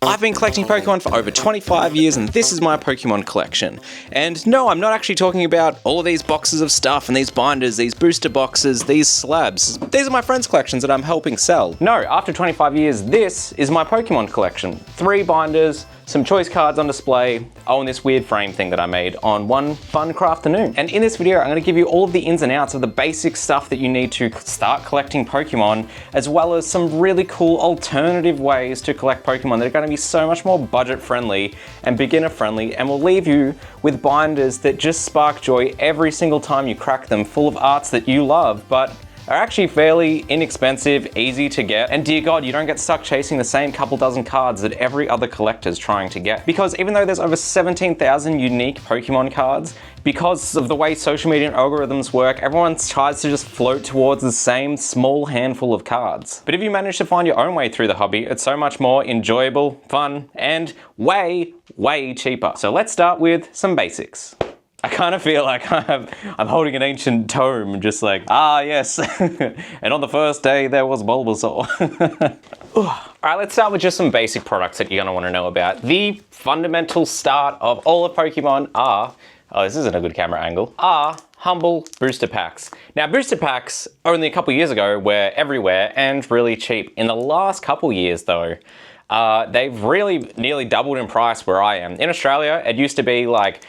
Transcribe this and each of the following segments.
I've been collecting Pokemon for over 25 years and this is my Pokemon collection. And no, I'm not actually talking about all of these boxes of stuff and these binders, these booster boxes, these slabs. These are my friends' collections that I'm helping sell. No, after 25 years, this is my Pokemon collection. 3 binders, some choice cards on display, and this weird frame thing that I made on one fun afternoon. And in this video, I'm gonna give you all of the ins and outs of the basic stuff that you need to start collecting Pokemon, as well as some really cool alternative ways to collect Pokemon that are gonna be so much more budget friendly and beginner friendly, and will leave you with binders that just spark joy every single time you crack them, full of arts that you love, but are actually fairly inexpensive, easy to get, and dear God, you don't get stuck chasing the same couple dozen cards that every other collector's trying to get. Because even though there's over 17,000 unique Pokemon cards, because of the way social media algorithms work, everyone tries to just float towards the same small handful of cards. But if you manage to find your own way through the hobby, it's so much more enjoyable, fun, and way, way cheaper. So let's start with some basics. I kind of feel like I'm holding an ancient tome, just like, ah yes, and on the first day there was Bulbasaur. Alright, let's start with just some basic products that you're going to want to know about. The fundamental start of all of Pokemon are, oh this isn't a good camera angle, are humble booster packs. Now booster packs only a couple years ago were everywhere and really cheap. In the last couple years though, they've really nearly doubled in price where I am. In Australia, it used to be like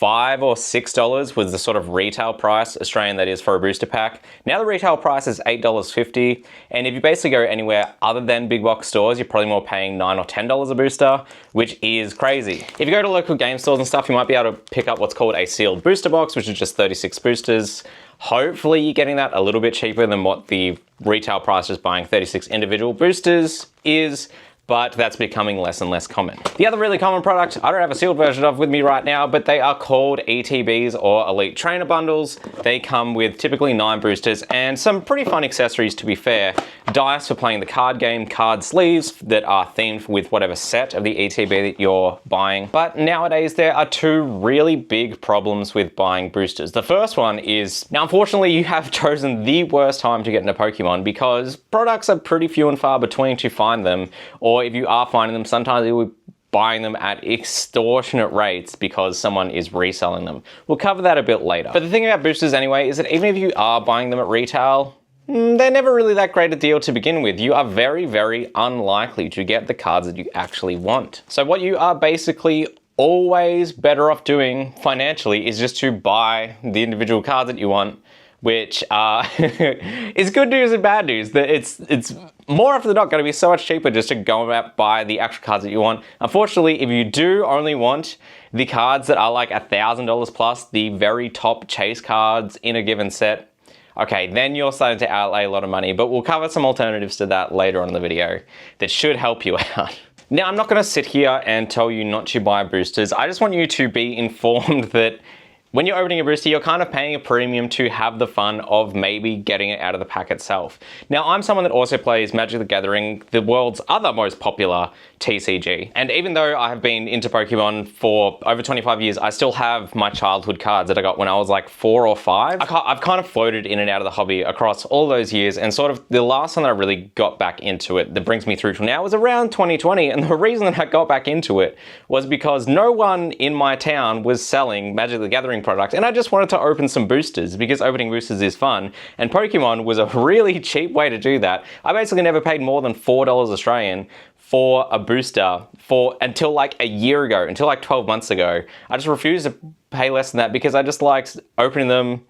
$5 or $6 was the sort of retail price, Australian that is, for a booster pack. Now the retail price is $8.50, and if you basically go anywhere other than big box stores, you're probably more paying $9 or $10 a booster, which is crazy. If you go to local game stores and stuff, you might be able to pick up what's called a sealed booster box, which is just 36 boosters. Hopefully you're getting that a little bit cheaper than what the retail price just buying 36 individual boosters is, but that's becoming less and less common. The other really common product, I don't have a sealed version of with me right now, but they are called ETBs or Elite Trainer Bundles. They come with typically 9 boosters and some pretty fun accessories, to be fair. Dice for playing the card game, card sleeves that are themed with whatever set of the ETB that you're buying. But nowadays there are 2 really big problems with buying boosters. The first one is, now unfortunately you have chosen the worst time to get into Pokemon because products are pretty few and far between to find them, or if you are finding them, sometimes you'll be buying them at extortionate rates because someone is reselling them. We'll cover that a bit later. But the thing about boosters anyway is that even if you are buying them at retail, they're never really that great a deal to begin with. You are very, very unlikely to get the cards that you actually want. So what you are basically always better off doing financially is just to buy the individual cards that you want, which is good news and bad news. That it's more often than not going to be so much cheaper just to go out buy the actual cards that you want. Unfortunately, if you do only want the cards that are like $1,000 plus, the very top chase cards in a given set, okay, then you're starting to outlay a lot of money, but we'll cover some alternatives to that later on in the video that should help you out. Now, I'm not going to sit here and tell you not to buy boosters. I just want you to be informed that when you're opening a booster, you're kind of paying a premium to have the fun of maybe getting it out of the pack itself. Now, I'm someone that also plays Magic the Gathering, the world's other most popular TCG. And even though I have been into Pokemon for over 25 years, I still have my childhood cards that I got when I was like 4 or 5. I've kind of floated in and out of the hobby across all those years, and sort of the last time that I really got back into it that brings me through to now was around 2020. And the reason that I got back into it was because no one in my town was selling Magic the Gathering product, and I just wanted to open some boosters because opening boosters is fun, and Pokemon was a really cheap way to do that. I basically never paid more than $4 Australian for a booster until like a year ago, until like 12 months ago. I just refused to pay less than that because I just liked opening them.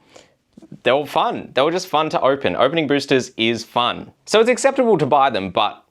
They were fun. They were just fun to open. Opening boosters is fun. So it's acceptable to buy them, but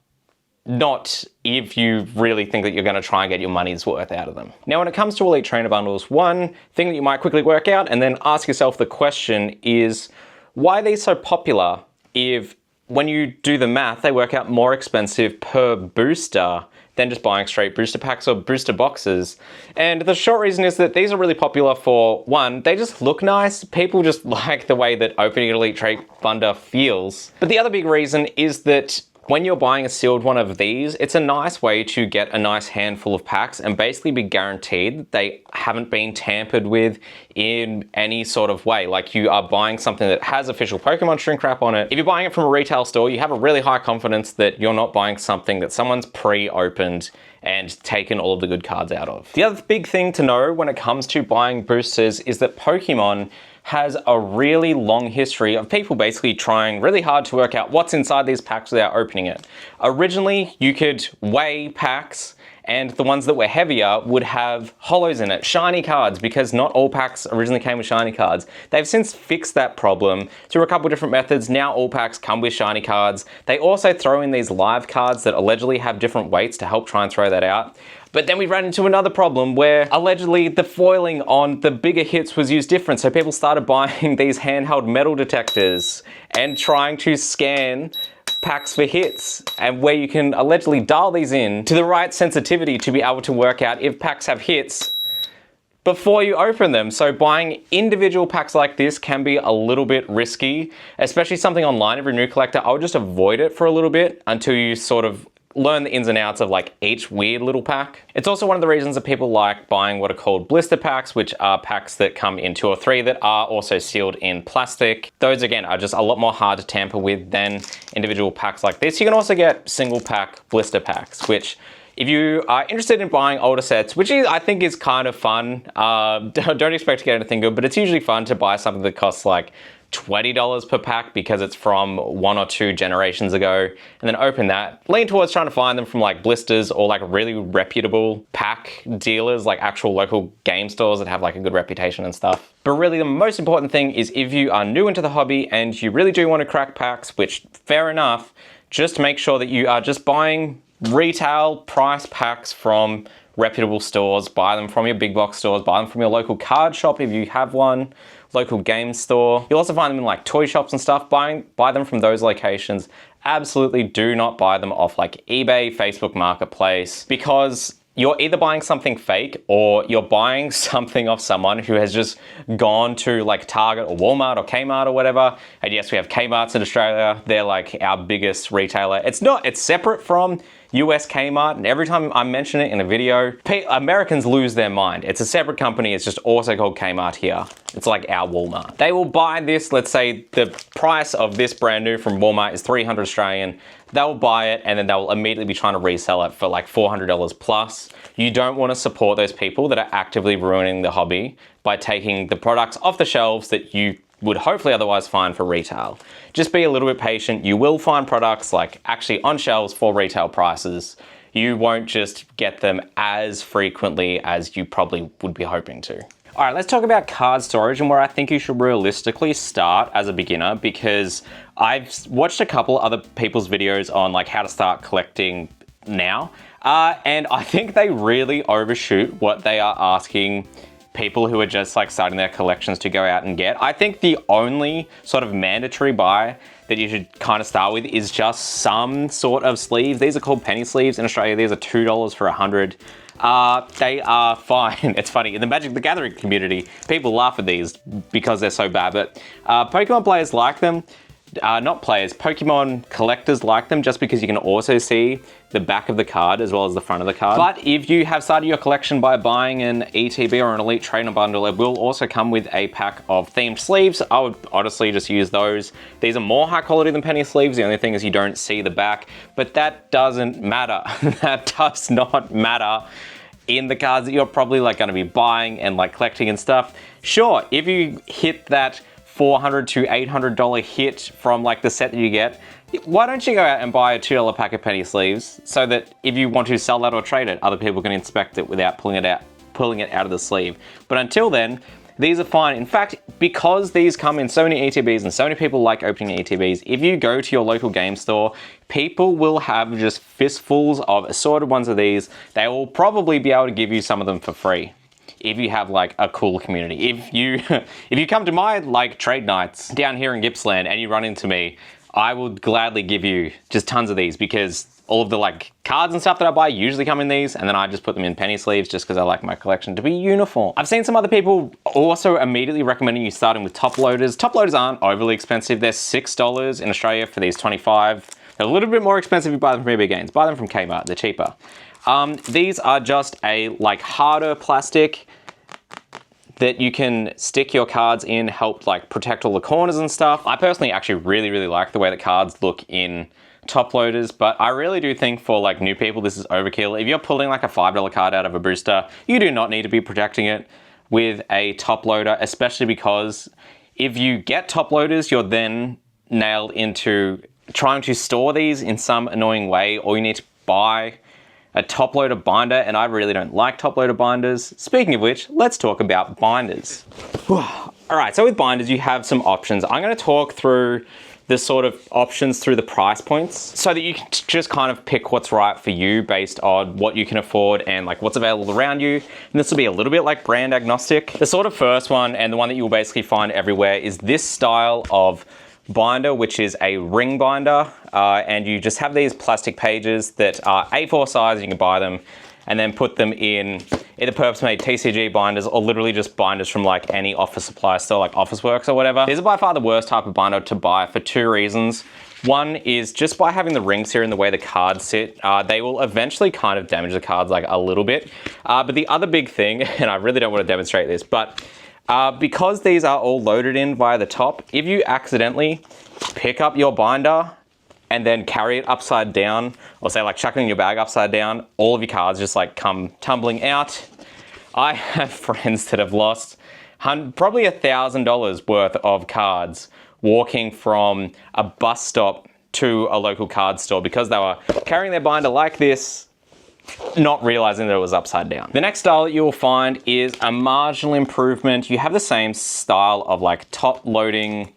not if you really think that you're going to try and get your money's worth out of them. Now, when it comes to Elite Trainer Bundles, one thing that you might quickly work out and then ask yourself the question is, why are these so popular if when you do the math, they work out more expensive per booster than just buying straight booster packs or booster boxes? And the short reason is that these are really popular for, one, they just look nice. People just like the way that opening an Elite Trait Bundle feels. But the other big reason is that When you're buying a sealed one of these, it's a nice way to get a nice handful of packs and basically be guaranteed that they haven't been tampered with in any sort of way. Like, you are buying something that has official Pokemon shrink wrap on it. If you're buying it from a retail store, you have a really high confidence that you're not buying something that someone's pre-opened and taken all of the good cards out of. The other big thing to know when it comes to buying boosters is that Pokemon has a really long history of people basically trying really hard to work out what's inside these packs without opening it. Originally, you could weigh packs, and the ones that were heavier would have hollows in it, shiny cards, because not all packs originally came with shiny cards. They've since fixed that problem through a couple of different methods. Now all packs come with shiny cards. They also throw in these live cards that allegedly have different weights to help try and throw that out. But then we ran into another problem where allegedly the foiling on the bigger hits was used different. So people started buying these handheld metal detectors and trying to scan packs for hits, and where you can allegedly dial these in to the right sensitivity to be able to work out if packs have hits before you open them. So buying individual packs like this can be a little bit risky, especially something online. If you're a new collector, I would just avoid it for a little bit until you sort of learn the ins and outs of like each weird little pack. It's also one of the reasons that people like buying what are called blister packs, which are packs that come in 2 or 3 that are also sealed in plastic. Those again are just a lot more hard to tamper with than individual packs like this. You can also get single pack blister packs, which if you are interested in buying older sets, which I think is kind of fun, don't expect to get anything good, but it's usually fun to buy something that costs like $20 per pack because it's from 1 or 2 generations ago, and then open that. Lean towards trying to find them from like blisters or like really reputable pack dealers, like actual local game stores that have like a good reputation and stuff. But really the most important thing is if you are new into the hobby and you really do want to crack packs, which fair enough, just make sure that you are just buying retail price packs from reputable stores. Buy them from your big box stores, buy them from your local card shop if you have one, local game store. You'll also find them in like toy shops and stuff. Buy them from those locations. Absolutely do not buy them off like eBay, Facebook Marketplace, because you're either buying something fake or you're buying something off someone who has just gone to like Target or Walmart or Kmart or whatever. And yes, we have Kmarts in Australia. They're like our biggest retailer. It's separate from US Kmart, and every time I mention it in a video, Americans lose their mind. It's a separate company, it's just also called Kmart here. It's like our Walmart. They will buy this, let's say the price of this brand new from Walmart is 300 Australian. They'll buy it and then they'll immediately be trying to resell it for like $400 plus. You don't want to support those people that are actively ruining the hobby by taking the products off the shelves that you would hopefully otherwise find for retail. Just be a little bit patient. You will find products like actually on shelves for retail prices. You won't just get them as frequently as you probably would be hoping to. All right, let's talk about card storage and where I think you should realistically start as a beginner, because I've watched a couple other people's videos on like how to start collecting now. And I think they really overshoot what they are asking people who are just like starting their collections to go out and get. I think the only sort of mandatory buy that you should kind of start with is just some sort of sleeves. These are called penny sleeves in Australia. These are $2 for 100. They are fine. It's funny, in the Magic the Gathering community, people laugh at these because they're so bad, but Pokemon players like them. Not players, Pokemon collectors like them just because you can also see the back of the card as well as the front of the card. But if you have started your collection by buying an ETB or an Elite Trainer bundle, it will also come with a pack of themed sleeves. I would honestly just use those. These are more high quality than penny sleeves. The only thing is you don't see the back, but that doesn't matter. That does not matter in the cards that you're probably like going to be buying and like collecting and stuff. Sure, if you hit that $400 to $800 hit from like the set that you get, why don't you go out and buy a $2 pack of penny sleeves so that if you want to sell that or trade it, other people can inspect it without pulling it out of the sleeve. But until then, these are fine. In fact, because these come in so many ETBs and so many people like opening ETBs, if you go to your local game store, people will have just fistfuls of assorted ones of these. They will probably be able to give you some of them for free if you have like a cool community. If you come to my like trade nights down here in Gippsland and you run into me, I would gladly give you just tons of these, because all of the like cards and stuff that I buy usually come in these, and then I just put them in penny sleeves just because I like my collection to be uniform. I've seen some other people also immediately recommending you starting with top loaders. Top loaders aren't overly expensive. They're $6 in Australia for these 25. A little bit more expensive if you buy them from eBay Games. Buy them from Kmart, they're cheaper. These are just a like harder plastic that you can stick your cards in, help like protect all the corners and stuff. I personally actually really like the way the cards look in top loaders, but I really do think for like new people, this is overkill. If you're pulling like a $5 card out of a booster, you do not need to be protecting it with a top loader, especially because if you get top loaders, you're then nailed into trying to store these in some annoying way, or you need to buy a top loader binder, and I really don't like top loader binders. Speaking of which, let's talk about binders. All right, so with binders, you have some options. I'm gonna talk through the sort of options through the price points so that you can just kind of pick what's right for you based on what you can afford and like what's available around you. And this will be a little bit like brand agnostic. The sort of first one, and the one that you'll basically find everywhere, is this style of binder, which is a ring binder, and you just have these plastic pages that are A4 size. You can buy them and then put them in either purpose-made TCG binders or literally just binders from like any office supply store like Officeworks or whatever. These are by far the worst type of binder to buy for two reasons. One is just by having the rings here and the way the cards sit, they will eventually kind of damage the cards like a little bit. But the other big thing, and I really don't want to demonstrate this, but because these are all loaded in via the top, if you accidentally pick up your binder and then carry it upside down, or say like chuck it in your bag upside down, all of your cards just like come tumbling out. I have friends that have lost probably $1,000 worth of cards walking from a bus stop to a local card store because they were carrying their binder like this, not realizing that it was upside down. The next style that you will find is a marginal improvement. You have the same style of like top loading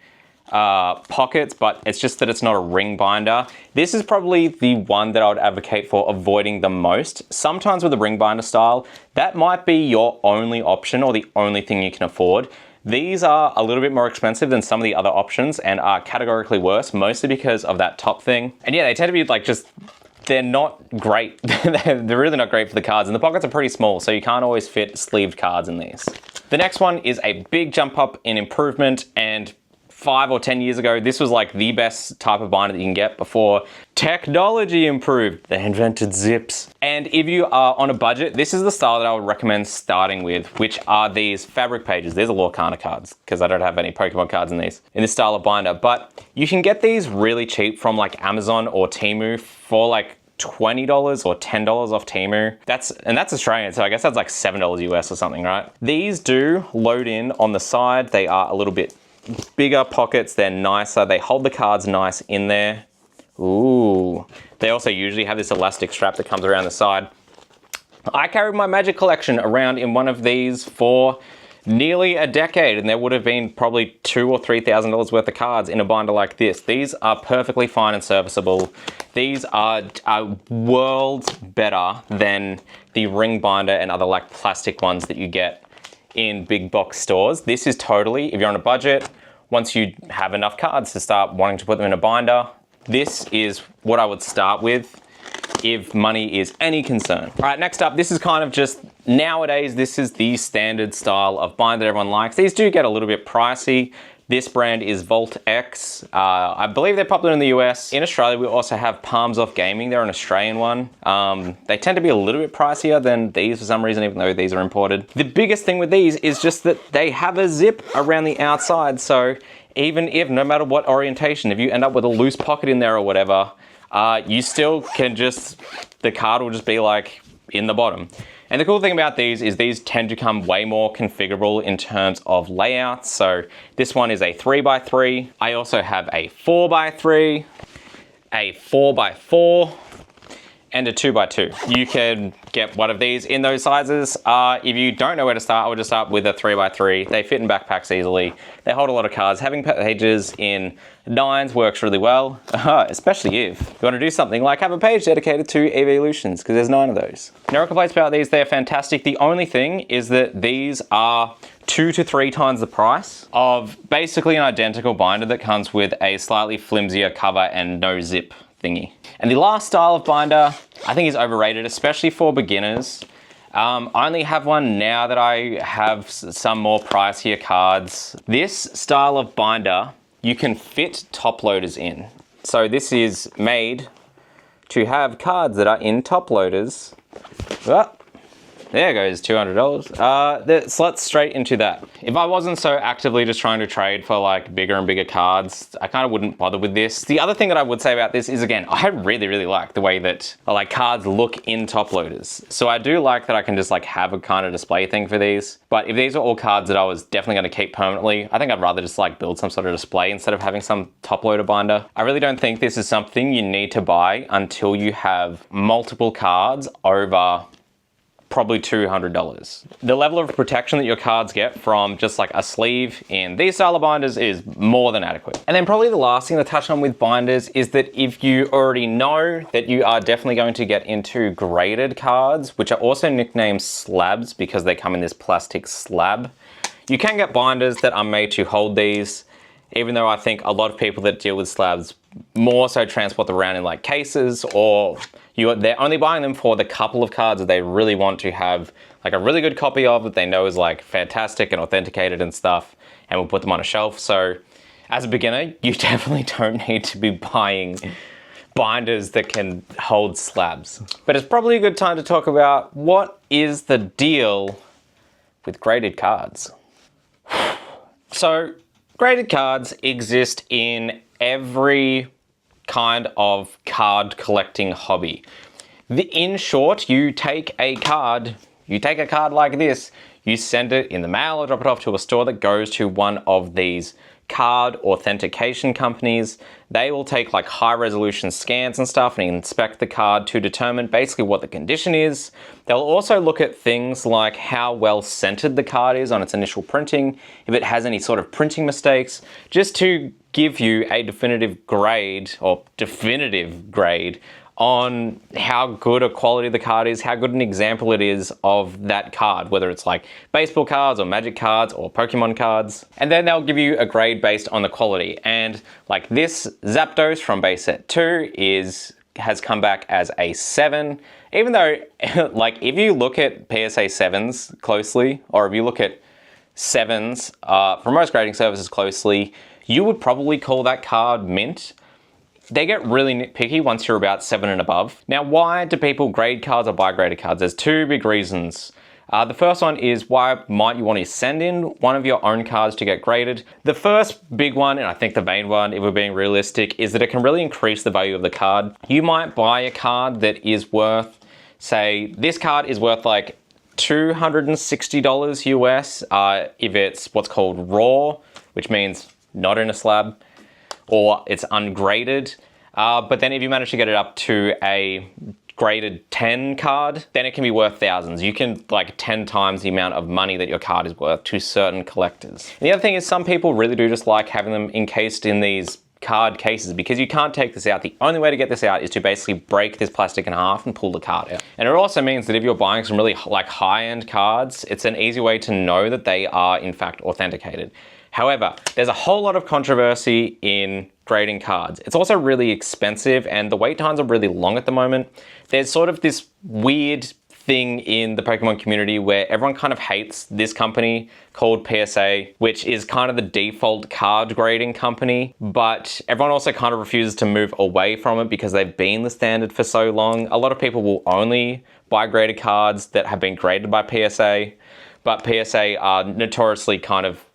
pockets, but it's just that it's not a ring binder. This is probably the one that I would advocate for avoiding the most. Sometimes with a ring binder style, that might be your only option or the only thing you can afford. These are a little bit more expensive than some of the other options and are categorically worse, mostly because of that top thing. And yeah, they tend to be like just, they're not great. They're really not great for the cards, and the pockets are pretty small, so you can't always fit sleeved cards in these. The next one is a big jump up in improvement, and 5 or 10 years ago, this was like the best type of binder that you can get before technology improved. They invented zips. And if you are on a budget, this is the style that I would recommend starting with, which are these fabric pages. These are Lorcana cards, because I don't have any Pokemon cards in this style of binder. But you can get these really cheap from like Amazon or Temu for like $20 or $10 off Temu. That's Australian, so I guess that's like $7 US or something, right? These do load in on the side. They are a little bit bigger pockets, they're nicer, they hold the cards nice in there. Ooh. They also usually have this elastic strap that comes around the side. I carried my Magic collection around in one of these for nearly a decade, and there would have been probably $2,000 or $3,000 worth of cards in a binder like this. These are perfectly fine and serviceable. These are worlds better than the ring binder and other like plastic ones that you get in big box stores. This is totally, if you're on a budget, once you have enough cards to start wanting to put them in a binder, this is what I would start with if money is any concern. All right, next up, this is kind of just, nowadays, this is the standard style of binder that everyone likes. These do get a little bit pricey. This brand is Vault X. I believe they're popular in the US. In Australia, we also have Palms Off Gaming. They're an Australian one. They tend to be a little bit pricier than these for some reason, even though these are imported. The biggest thing with these is just that they have a zip around the outside. So even if, no matter what orientation, if you end up with a loose pocket in there or whatever, you still can just, the card will just be like in the bottom. And the cool thing about these is these tend to come way more configurable in terms of layouts. So this one is a 3x3. I also have a 4x3, a 4x4, and a 2x2. You can get one of these in those sizes. If you don't know where to start, I would just start with a 3x3. They fit in backpacks easily. They hold a lot of cards. Having pages in 9s works really well, especially if you want to do something like have a page dedicated to evolutions, because there's 9 of those. No complaints about these, they're fantastic. The only thing is that these are 2 to 3 times the price of basically an identical binder that comes with a slightly flimsier cover and no zip thingy. And the last style of binder, I think is overrated, especially for beginners. I only have one now that I have some more pricier cards. This style of binder, you can fit top loaders in. So this is made to have cards that are in top loaders. Oh, there goes $200. The slots straight into that. If I wasn't so actively just trying to trade for like bigger and bigger cards, I kind of wouldn't bother with this. The other thing that I would say about this is, again, I really like the way that like cards look in top loaders. So I do like that I can just like have a kind of display thing for these. But if these are all cards that I was definitely going to keep permanently, I think I'd rather just like build some sort of display instead of having some top loader binder. I really don't think this is something you need to buy until you have multiple cards over probably $200. The level of protection that your cards get from just like a sleeve in these style of binders is more than adequate. And then probably the last thing to touch on with binders is that if you already know that you are definitely going to get into graded cards, which are also nicknamed slabs because they come in this plastic slab, you can get binders that are made to hold these, even though I think a lot of people that deal with slabs more so transport them around in like cases, or they're only buying them for the couple of cards that they really want to have like a really good copy of that they know is like fantastic and authenticated and stuff, and will put them on a shelf. So as a beginner, you definitely don't need to be buying binders that can hold slabs. But it's probably a good time to talk about what is the deal with graded cards. So graded cards exist in every kind of card collecting hobby. In short, you take a card like this, you send it in the mail or drop it off to a store that goes to one of these card authentication companies. They will take like high resolution scans and stuff and inspect the card to determine basically what the condition is. They'll also look at things like how well centered the card is on its initial printing, if it has any sort of printing mistakes, just to give you a definitive grade on how good a quality the card is, how good an example it is of that card, whether it's like baseball cards or Magic cards or Pokemon cards. And then they'll give you a grade based on the quality. And like this Zapdos from base set 2 has come back as a 7, even though like if you look at PSA 7s closely, or if you look at 7s from most grading services closely, you would probably call that card mint. They get really nitpicky once you're about 7 and above. Now, why do people grade cards or buy graded cards? There's two big reasons. The first one is, why might you want to send in one of your own cards to get graded? The first big one, and I think the main one, if we're being realistic, is that it can really increase the value of the card. You might buy a card that is worth, say, this card is worth like $260 US if it's what's called raw, which means not in a slab, or it's ungraded. But then if you manage to get it up to a graded 10 card, then it can be worth thousands. You can like 10 times the amount of money that your card is worth to certain collectors. And the other thing is, some people really do just like having them encased in these card cases, because you can't take this out. The only way to get this out is to basically break this plastic in half and pull the card out. And it also means that if you're buying some really like high-end cards, it's an easy way to know that they are in fact authenticated. However, there's a whole lot of controversy in grading cards. It's also really expensive, and the wait times are really long at the moment. There's sort of this weird thing in the Pokemon community where everyone kind of hates this company called PSA, which is kind of the default card grading company, but everyone also kind of refuses to move away from it because they've been the standard for so long. A lot of people will only buy graded cards that have been graded by PSA, but PSA are notoriously kind of,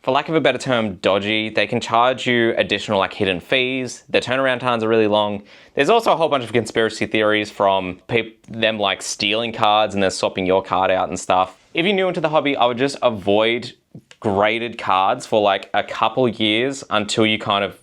for lack of a better term, dodgy. They can charge you additional like hidden fees. Their turnaround times are really long. There's also a whole bunch of conspiracy theories from them like stealing cards and then swapping your card out and stuff. If you're new into the hobby, I would just avoid graded cards for like a couple years until you kind of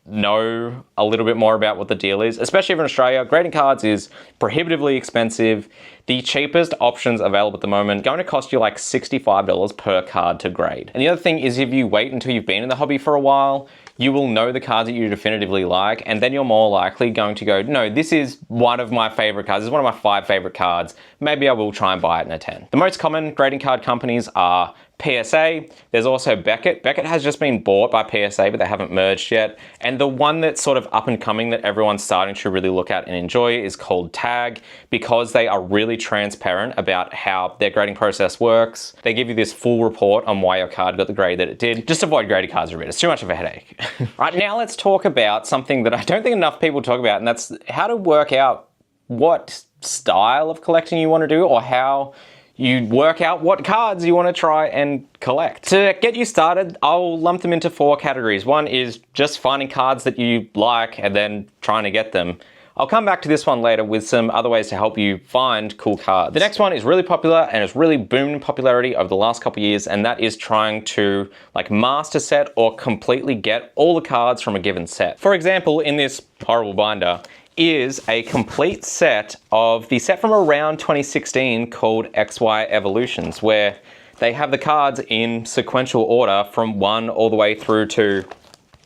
know a little bit more about what the deal is. Especially if in Australia, grading cards is prohibitively expensive. The cheapest options available at the moment are going to cost you like $65 per card to grade. And the other thing is, if you wait until you've been in the hobby for a while, you will know the cards that you definitively like, and then you're more likely going to go, no, this is one of my favorite cards. This is one of my 5 favorite cards. Maybe I will try and buy it in a 10. The most common grading card companies are PSA. There's also Beckett. Beckett has just been bought by PSA, but they haven't merged yet. And the one that's sort of up and coming that everyone's starting to really look at and enjoy is called Tag, because they are really transparent about how their grading process works. They give you this full report on why your card got the grade that it did. Just avoid graded cards a bit. It's too much of a headache. Right, now let's talk about something that I don't think enough people talk about, and that's how to work out what style of collecting you want to do, or how you work out what cards you want to try and collect. To get you started, I'll lump them into 4 categories. One is just finding cards that you like and then trying to get them. I'll come back to this one later with some other ways to help you find cool cards. The next one is really popular and it's really boomed in popularity over the last couple of years, and that is trying to like master set or completely get all the cards from a given set. For example, in this horrible binder is a complete set of the set from around 2016 called XY Evolutions, where they have the cards in sequential order from 1 all the way through to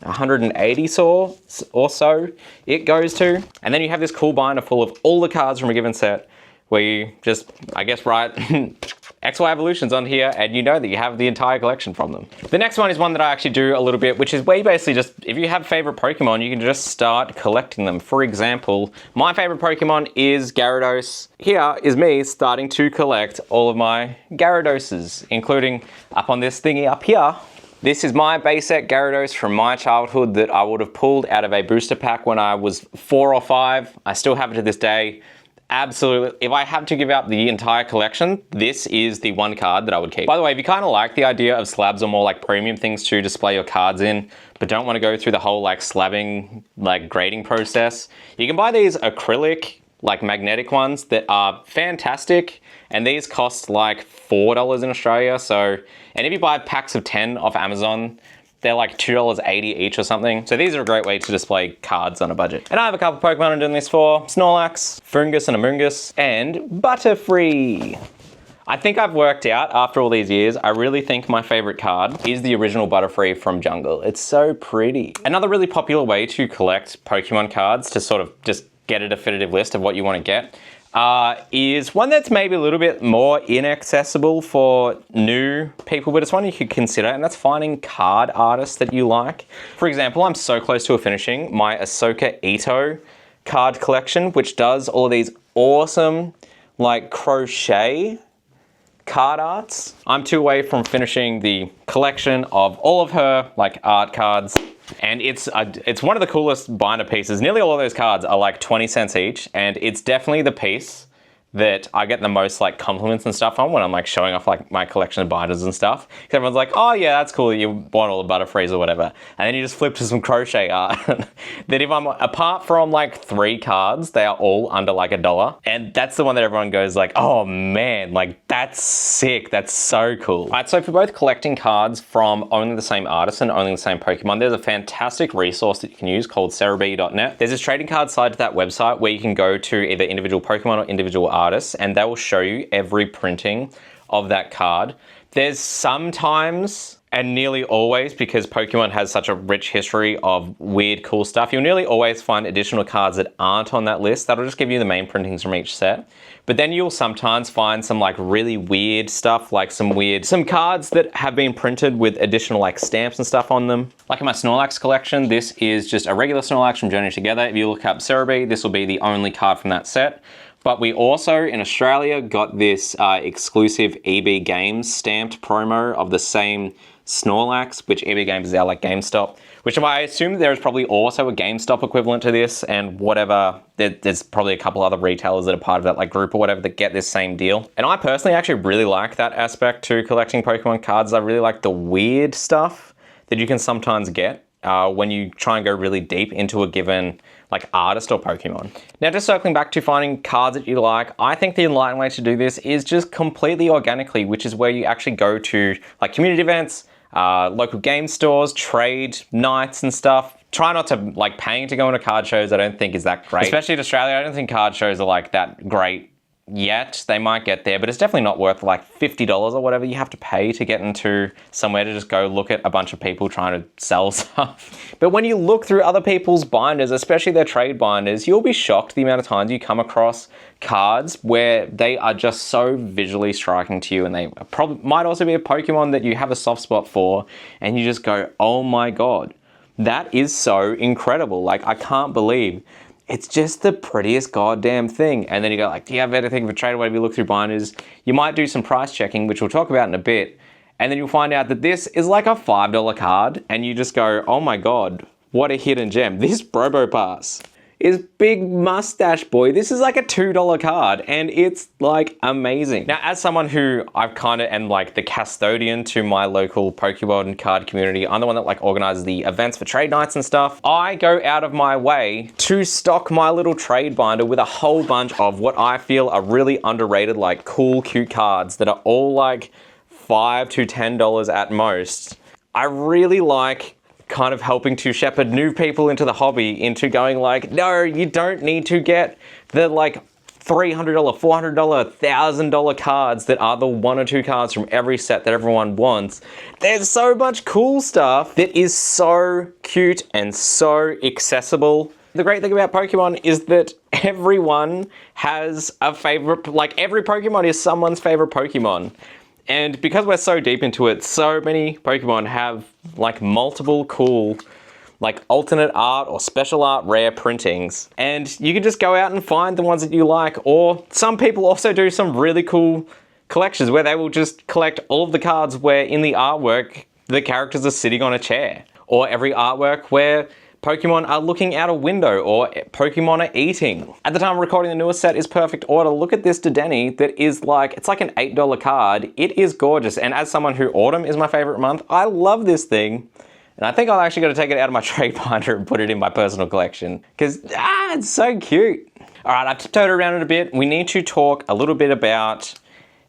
180 or so it goes to. And then you have this cool binder full of all the cards from a given set where you just, I guess, write XY Evolutions on here and you know that you have the entire collection from them. The next one is one that I actually do a little bit, which is where you basically just, if you have favorite Pokemon, you can just start collecting them. For example, my favorite Pokemon is Gyarados. Here is me starting to collect all of my Gyaradoses, including up on this thingy up here. This is my base set Gyarados from my childhood that I would have pulled out of a booster pack when I was 4 or 5. I still have it to this day. Absolutely. If I had to give out the entire collection, this is the one card that I would keep. By the way, if you kind of like the idea of slabs or more like premium things to display your cards in, but don't want to go through the whole like slabbing, like grading process, you can buy these acrylic, like magnetic ones that are fantastic. And these cost like $4 in Australia. So, and if you buy packs of 10 off Amazon, they're like $2.80 each or something. So these are a great way to display cards on a budget. And I have a couple Pokemon I'm doing this for: Snorlax, Fungus and Amoonguss, and Butterfree. I think I've worked out after all these years, I really think my favorite card is the original Butterfree from Jungle. It's so pretty. Another really popular way to collect Pokemon cards, to sort of just get a definitive list of what you want to get, is one that's maybe a little bit more inaccessible for new people, but it's one you could consider, and that's finding card artists that you like. For example, I'm so close to finishing my Ahsoka Ito card collection, which does all of these awesome like crochet card arts. I'm 2 away from finishing the collection of all of her like art cards. And it's one of the coolest binder pieces. Nearly all of those cards are like 20 cents each, and it's definitely the piece that I get the most like compliments and stuff on when I'm like showing off like my collection of binders and stuff. Because everyone's like, oh yeah, that's cool that you bought all the Butterfrees or whatever. And then you just flip to some crochet art that if I'm, apart from like 3 cards, they are all under like $1. And that's the one that everyone goes like, oh man, like that's sick. That's so cool. All right, so for both collecting cards from only the same artist and only the same Pokemon, there's a fantastic resource that you can use called Cerebi.net. There's this trading card side to that website where you can go to either individual Pokemon or individual artists, and they will show you every printing of that card. There's sometimes, and nearly always, because Pokemon has such a rich history of weird, cool stuff, you'll nearly always find additional cards that aren't on that list. That'll just give you the main printings from each set. But then you'll sometimes find some like really weird stuff, like some cards that have been printed with additional like stamps and stuff on them. Like in my Snorlax collection, this is just a regular Snorlax from Journey Together. If you look up Cerebi, this will be the only card from that set. But we also, in Australia, got this exclusive EB Games stamped promo of the same Snorlax, which EB Games is our like GameStop, which I assume there is probably also a GameStop equivalent to this, and whatever, there's probably a couple other retailers that are part of that like group or whatever that get this same deal. And I personally actually really like that aspect to collecting Pokemon cards. I really like the weird stuff that you can sometimes get when you try and go really deep into a given like artist or Pokemon. Now, just circling back to finding cards that you like, I think the enlightened way to do this is just completely organically, which is where you actually go to like community events, local game stores, trade nights and stuff. Try not to like paying to go into card shows. I don't think is that great, especially in Australia. I don't think card shows are like that great yet. They might get there, but it's definitely not worth like $50 or whatever you have to pay to get into somewhere to just go look at a bunch of people trying to sell stuff. But when you look through other people's binders, especially their trade binders, you'll be shocked the amount of times you come across cards where they are just so visually striking to you, and they probably might also be a Pokemon that you have a soft spot for, and you just go, oh my god, that is so incredible. Like, I can't believe it's just the prettiest goddamn thing. And then you go like, do you have anything for trade? Whatever you look through binders, you might do some price checking, which we'll talk about in a bit. And then you'll find out that this is like a $5 card. And you just go, oh my god, what a hidden gem. This Probopass is Big Mustache Boy. This is like a $2 card, and it's like amazing. Now, as someone who I've kind of am like the custodian to my local Pokemon card community, I'm the one that like organizes the events for trade nights and stuff. I go out of my way to stock my little trade binder with a whole bunch of what I feel are really underrated, like cool, cute cards that are all like $5 to $10 at most. I really like kind of helping to shepherd new people into the hobby into going like, no, you don't need to get the like $300, $400, $1,000 cards that are the 1 or 2 cards from every set that everyone wants. There's so much cool stuff that is so cute and so accessible. The great thing about Pokemon is that everyone has a favorite, like every Pokemon is someone's favorite Pokemon. And because we're so deep into it, so many Pokemon have like multiple cool like alternate art or special art rare printings. And you can just go out and find the ones that you like. Or some people also do some really cool collections where they will just collect all of the cards where in the artwork, the characters are sitting on a chair. Or every artwork where Pokemon are looking out a window or Pokemon are eating. At the time of recording, the newest set is Perfect Order. Look at this Dedenne that is like, it's like an $8 card. It is gorgeous. And as someone who autumn is my favorite month, I love this thing. And I think I'm actually going to take it out of my trade binder and put it in my personal collection because, it's so cute. All right, I've tiptoed around it a bit. We need to talk a little bit about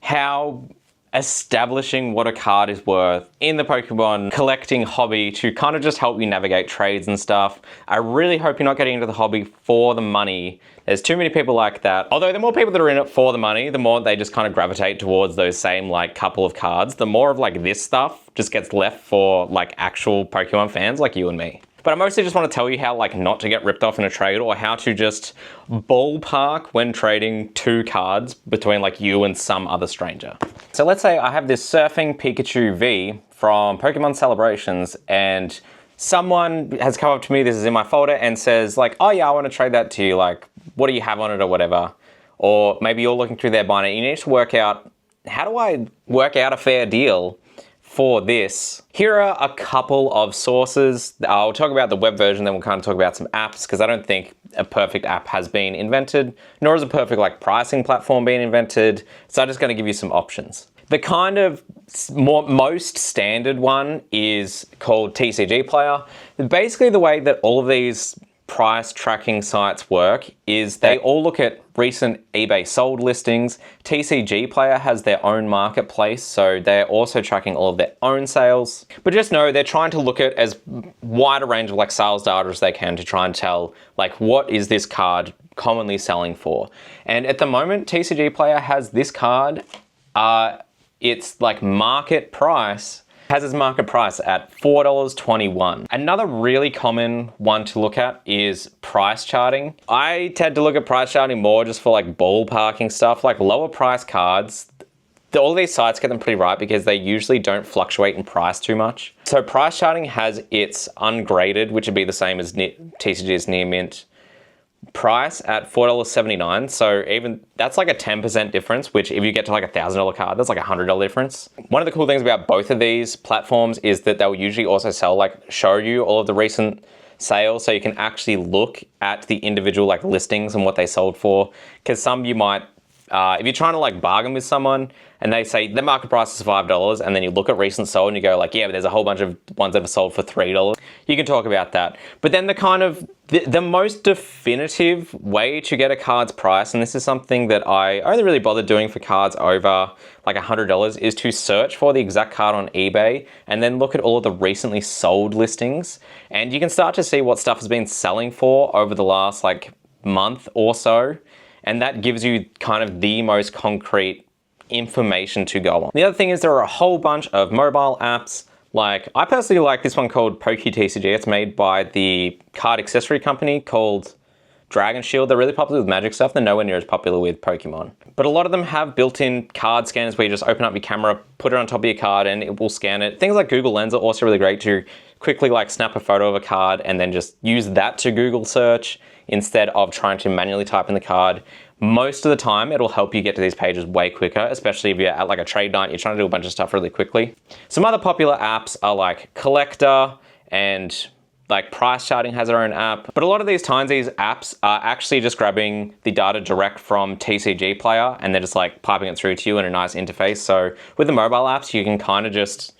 how establishing what a card is worth in the Pokemon collecting hobby to kind of just help you navigate trades and stuff. I really hope you're not getting into the hobby for the money. There's too many people like that. Although the more people that are in it for the money, the more they just kind of gravitate towards those same like couple of cards. The more of like this stuff just gets left for like actual Pokemon fans like you and me. But I mostly just want to tell you how like not to get ripped off in a trade or how to just ballpark when trading 2 cards between like you and some other stranger. So let's say I have this Surfing Pikachu V from Pokemon Celebrations and someone has come up to me, this is in my folder, and says like, oh yeah, I want to trade that to you. Like, what do you have on it or whatever? Or maybe you're looking through their binder. You need to work out, how do I work out a fair deal for this? Here are a couple of sources. I'll talk about the web version, then we'll kind of talk about some apps because I don't think a perfect app has been invented, nor is a perfect like pricing platform being invented. So I'm just going to give you some options. The kind of most standard one is called TCG Player. Basically the way that all of these price tracking sites work is they all look at recent eBay sold listings. TCG Player has their own marketplace, so they're also tracking all of their own sales. But just know they're trying to look at as wide a range of like sales data as they can to try and tell like what is this card commonly selling for. And at the moment, TCG Player has this card, it's like market price, has its market price at $4.21. Another really common one to look at is price charting. I tend to look at price charting more just for like ballparking stuff, like lower price cards. All these sites get them pretty right because they usually don't fluctuate in price too much. So price charting has its ungraded, which would be the same as TCG's near mint price at $4.79. So even that's like a 10% difference, which if you get to like $1,000 card, that's like $100 difference. One of the cool things about both of these platforms is that they'll usually also show you all of the recent sales, so you can actually look at the individual like listings and what they sold for. Because some you might, if you're trying to like bargain with someone and they say the market price is $5 and then you look at recent sold and you go like, yeah, but there's a whole bunch of ones that have sold for $3. You can talk about that. But then the most definitive way to get a card's price, and this is something that I only really bothered doing for cards over like $100, is to search for the exact card on eBay and then look at all of the recently sold listings. And you can start to see what stuff has been selling for over the last like month or so. and that gives you kind of the most concrete information to go on. The other thing is there are a whole bunch of mobile apps. Like, I personally like this one called PokeTCG. It's made by the card accessory company called Dragon Shield. They're really popular with Magic stuff. They're nowhere near as popular with Pokemon. But a lot of them have built-in card scanners where you just open up your camera, put it on top of your card, and it will scan it. Things like Google Lens are also really great to quickly like snap a photo of a card and then just use that to Google search instead of trying to manually type in the card. Most of the time, it'll help you get to these pages way quicker, especially if you're at like a trade night, you're trying to do a bunch of stuff really quickly. Some other popular apps are like Collector, and like Price Charting has their own app. But a lot of these times, these apps are actually just grabbing the data direct from TCG Player, and they're just like piping it through to you in a nice interface. So with the mobile apps, you can kind of just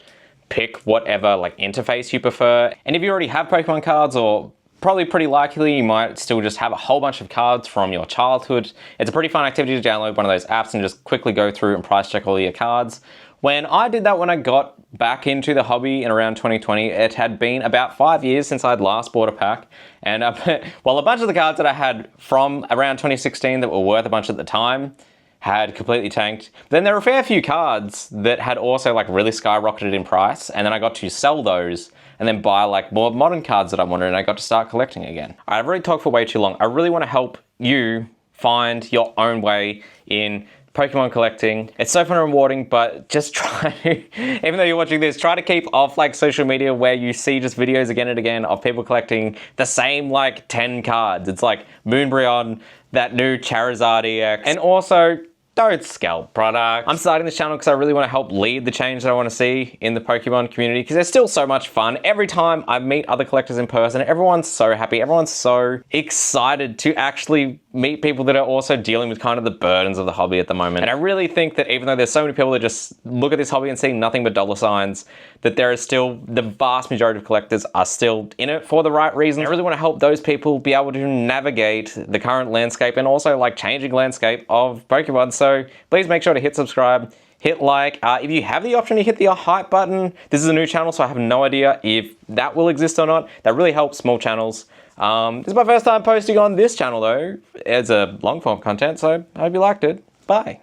pick whatever like interface you prefer. And if you already have Pokemon cards, or probably pretty likely you might still just have a whole bunch of cards from your childhood, it's a pretty fun activity to download one of those apps and just quickly go through and price check all your cards. When I did that, when I got back into the hobby in around 2020, it had been about 5 years since I'd last bought a pack. And well, a bunch of the cards that I had from around 2016 that were worth a bunch at the time had completely tanked. But then there were a fair few cards that had also like really skyrocketed in price, and then I got to sell those and then buy like more modern cards that I wanted, and I got to start collecting again. I've already talked for way too long. I really want to help you find your own way in Pokemon collecting. It's so fun and rewarding, but just try to, even though you're watching this, try to keep off like social media where you see just videos again and again of people collecting the same like 10 cards. It's like Moonbryon, that new Charizard EX, and also don't scalp products. I'm starting this channel because I really want to help lead the change that I want to see in the Pokemon community, because there's still so much fun. Every time I meet other collectors in person, everyone's so happy. Everyone's so excited to actually meet people that are also dealing with kind of the burdens of the hobby at the moment. And I really think that even though there's so many people that just look at this hobby and see nothing but dollar signs, that there is still, the vast majority of collectors are still in it for the right reasons. I really want to help those people be able to navigate the current landscape and also like changing landscape of Pokemon. So please make sure to hit subscribe, hit like. If you have the option to hit the hype button, this is a new channel, so I have no idea if that will exist or not. That really helps small channels. This is my first time posting on this channel though. It's a long form content, so I hope you liked it. Bye.